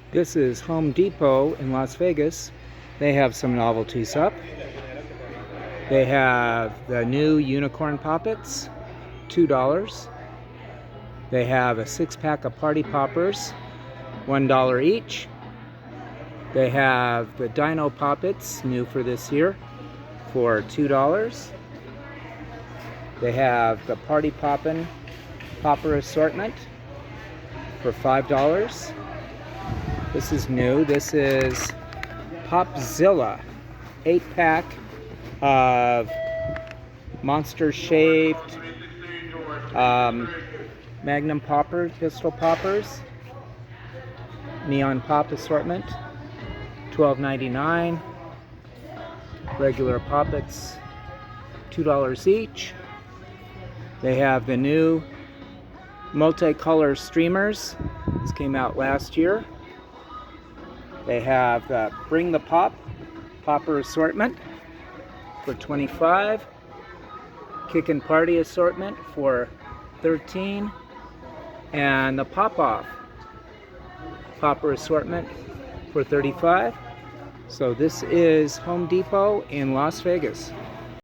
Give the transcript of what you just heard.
This is Home Depot in Las Vegas. They have some novelties up. They have the new Unicorn Pop-Its, $2. They have a 6-pack of Party Poppers, $1 each. They have the Dino Pop-Its, new for this year, for $2. They have the Party Poppin' Popper assortment for $5. This is new. This is Pop-Zilla, 8-pack of monster-shaped magnum popper, pistol poppers, neon pop assortment, $12.99. Regular Pop-Its, $2 each. They have the new multicolor streamers. This came out last year. They have the Bring the Pop popper assortment for $25. Kickin' Party assortment for $13. And the Pop-Off popper assortment for $35. So this is Home Depot in Las Vegas.